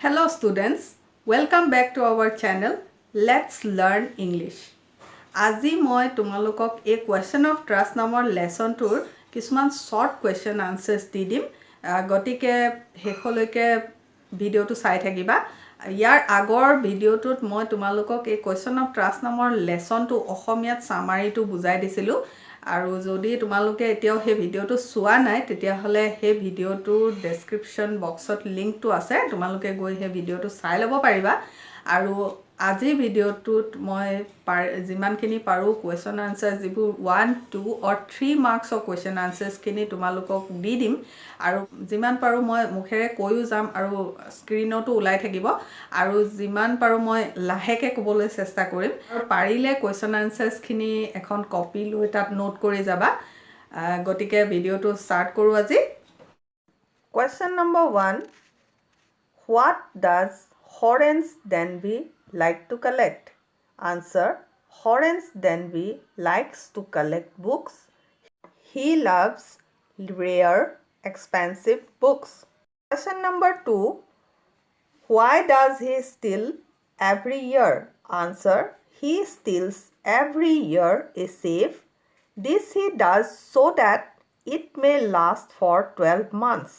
Hello students, welcome back to our channel. Let's learn English. আজি মই তোমালোকক এই question of trust নামৰ lesson tour কিছুমান short question answers দি দিম গতিকে হেখলৈকে ভিডিওটো চাই থাকিবা ইয়াৰ আগৰ ভিডিওটোত মই তোমালোকক এই question of trust নামৰ lesson টো অসমীয়াত summary টো বুজাই দিছিলো আৰু যদি তোমালোকে এতিয়াও সেই ভিডিওটো চোৱা নাই তেতিয়া হলে সেই ভিডিওটোৰ ডেসক্ৰিপচন বক্সত লিংকটো আছে তোমালোকে গৈ সেই ভিডিওটো চাই ল'ব পাৰিবা আৰু আজি ভিডিওটোত মই যিমানখিনি পাৰো কোৱেশ্চন আনসাৰ যিবোৰ 1 2 অৰ 3 মাৰ্কছৰ কোৱেশ্চন আনসাৰ্স খিনি তোমালোকক দি দিম আৰু যিমান পাৰো মই মুখেৰে কৈও যাম আৰু স্ক্ৰিনতো ওলাই থাকিব আৰু যিমান পাৰো মই লাহেকে ক'বলৈ চেষ্টা কৰিম আৰু পাৰিলে কোৱেশ্চন আনসাৰ্স খিনি এখন কপি লৈ তাত নোট কৰি যাবা গতিকে ভিডিওটো ষ্টাৰ্ট কৰো আজি question number 1 What does Horace Denby like to collect? Answer. Horace Denby likes to collect books. He loves rare, expensive books. Question number 2. Why does he steal every year? Answer. He steals every year a safe. This he does so that it may last for 12 months.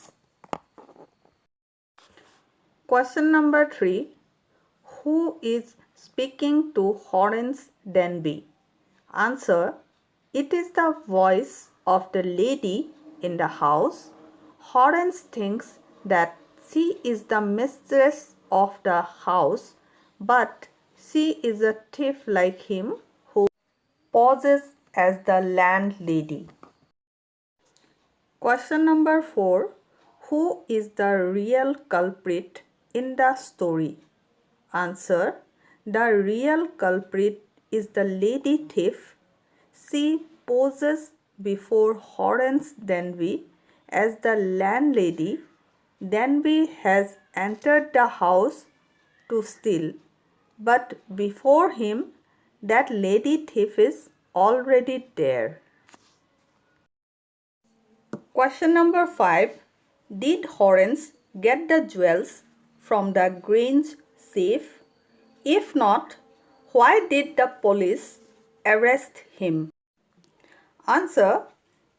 Question number 3. Who is speaking to Horace Denby? Answer. It is the voice of the lady in the house. Horace thinks that she is the mistress of the house, but she is a thief like him who poses as the landlady. Question number 4. Who is the real culprit in the story? Answer. The real culprit is the lady thief. She poses before Horace Denby as the landlady. Denby has entered the house to steal, but before him, that lady thief is already there. Question number 5. Did Horace get the jewels from the Grange safe? If not, why did the police arrest him? Answer.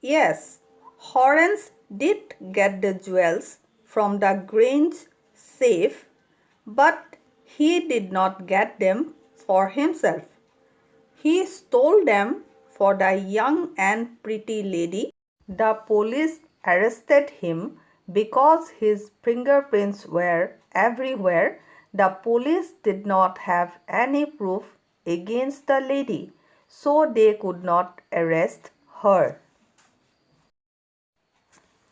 Yes, Horace did get the jewels from the Grange safe, but he did not get them for himself. He stole them for the young and pretty lady. The police arrested him because his fingerprints were everywhere. The police did not have any proof against the lady, so they could not arrest her.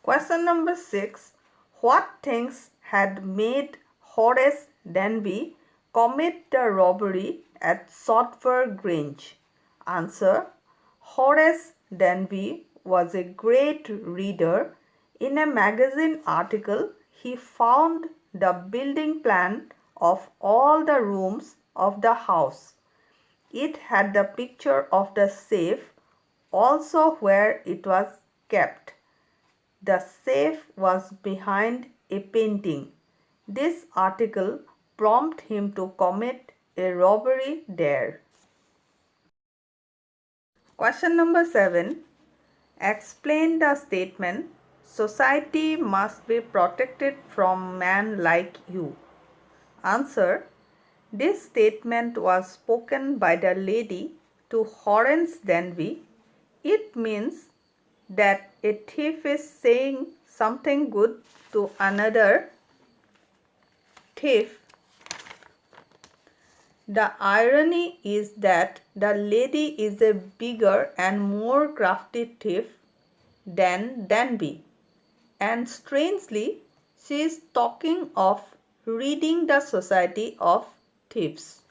Question number 6. What things had made Horace Denby commit the robbery at Sotver Grange? Answer. Horace Denby was a great reader. In a magazine article, he found the building plan of all the rooms of the house. It had the picture of the safe, also where it was kept. The safe was behind a painting. This article prompted him to commit a robbery there. Question number 7. Explain the statement, society must be protected from men like you. Answer. This statement was spoken by the lady to Horace Denby. It means that a thief is saying something good to another thief. The irony is that the lady is a bigger and more crafty thief than Denby, and strangely, she is talking of reading the Society of Thieves.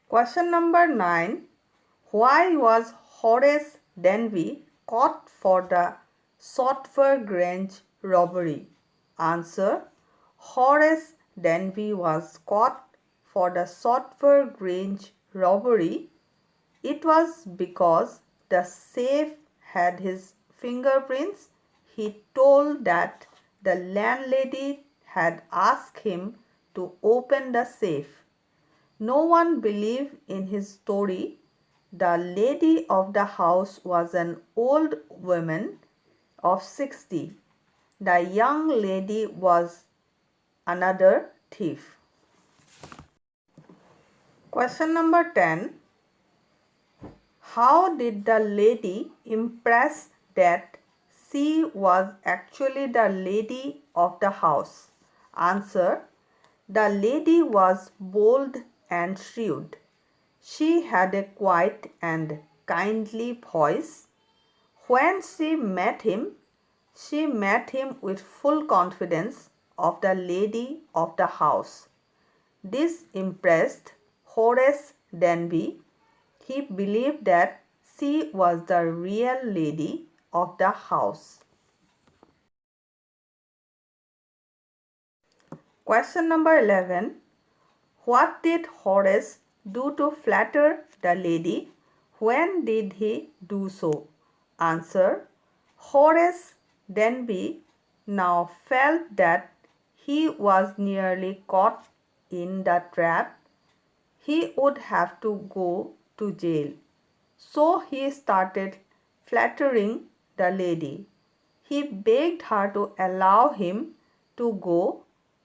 Question number 9. Why was Horace Denby caught for the Sotver Grange robbery? Answer. Horace Denby was caught for the Sotver Grange robbery. It was because the safe had his fingerprints. He told that the landlady had asked him to open the safe. No one believed in his story. The lady of the house was an old woman of 60. The young lady was another thief. Question number 10. How did the lady impress that she was actually the lady of the house? Answer. The lady was bold and shrewd. She had a quiet and kindly voice. When she met him with full confidence of the lady of the house. This impressed Horace Denby. He believed that she was the real lady of the house. Question number 11. What did Horace do to flatter the lady? When did he do so? Answer. Horace Denby now felt that he was nearly caught in the trap. He would have to go to jail. So he started flattering the lady. He begged her to allow him to go.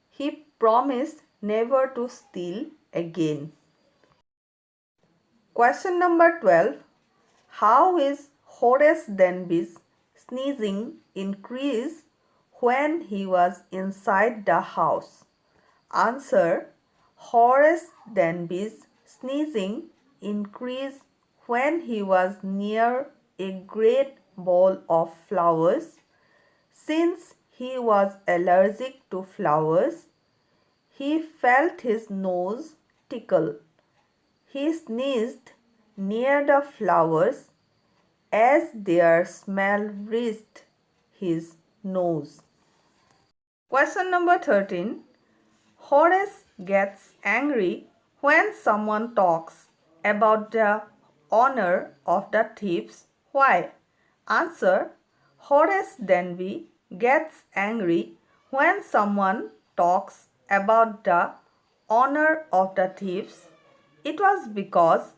He promised never to steal again. Question number 12. How is Horace Denby's sneezing increased when he was inside the house? Answer. Horace Denby's sneezing increased when he was near a great bowl of flowers. Since he was allergic to flowers, he felt his nose tickle. He sneezed near the flowers as their smell reached his nose. Question number 13. Horace gets angry when someone talks about the honor of the thieves. Why? Answer. Horace Denby gets angry when someone talks about the honor of the thieves. It was because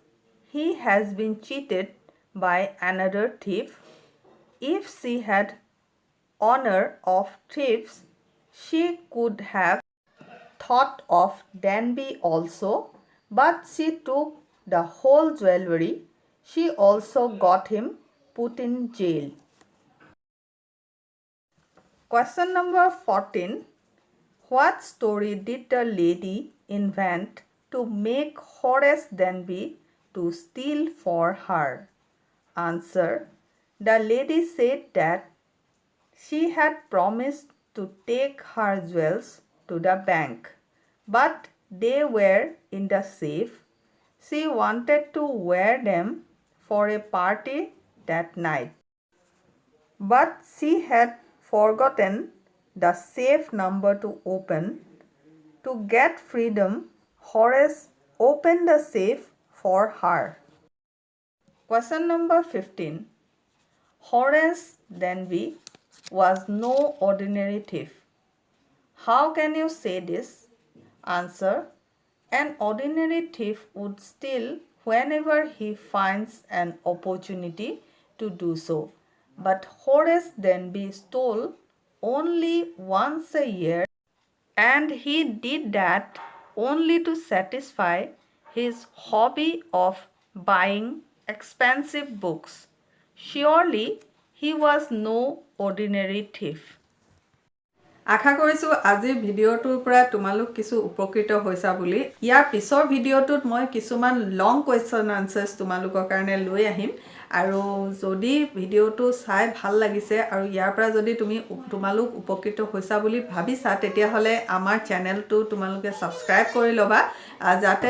he has been cheated by another thief. If she had honor of thieves, she could have thought of Denby also, but she took the whole jewelry. She also got him put in jail. Question number 14. What story did the lady invent to make Horace Denby to steal for her? Answer. The lady said that she had promised to take her jewels to the bank, but they were in the safe. She wanted to wear them for a party that night, but she had forgotten the safe number to open. To get freedom, Horace opened the safe for her. Question number 15. Horace Denby was no ordinary thief. How can you say this? Answer. An ordinary thief would steal whenever he finds an opportunity to do so. But Horace Denby stole only once a year, and he did that only to satisfy his hobby of buying expensive books. Surely he was no ordinary thief. আশা কৰিছোঁ আজিৰ ভিডিঅ'টোৰ পৰা তোমালোক কিছু উপকৃত হৈছা বুলি। ইয়াৰ পিছৰ ভিডিঅ'টোত মই কিছুমান লং কুৱেশ্যন আনচাৰ্ছ তোমালোকৰ কাৰণে লৈ আহিম, আৰু যদি ভিডিঅ'টো চাই ভাল লাগিছে আৰু ইয়াৰ পৰা যদি তোমালোক উপকৃত হৈছা বুলি ভাবিছা, তেতিয়াহ'লে আমাৰ চেনেলটো তোমালোকে ছাবস্ক্ৰাইব কৰি ল'বা, যাতে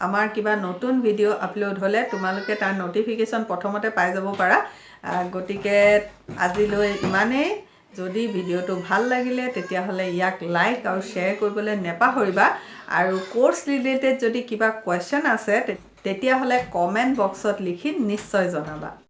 আমাৰ কিবা নতুন ভিডিঅ' আপলোড হ'লে তোমালোকে তাৰ ন'টিফিকেশ্যন প্ৰথমতে পাই যাব পাৰা। গতিকে আজিলৈ ইমানেই। যদি ভিডিঅ'টো ভাল লাগিলে তেতিয়াহ'লে ইয়াক লাইক আৰু শ্বেয়াৰ কৰিবলৈ নেপাহৰিবা, আৰু কোৰ্ছ ৰিলেটেড যদি কিবা কুৱেশ্যন আছে তেতিয়াহ'লে কমেণ্ট বক্সত লিখি নিশ্চয় জনাবা।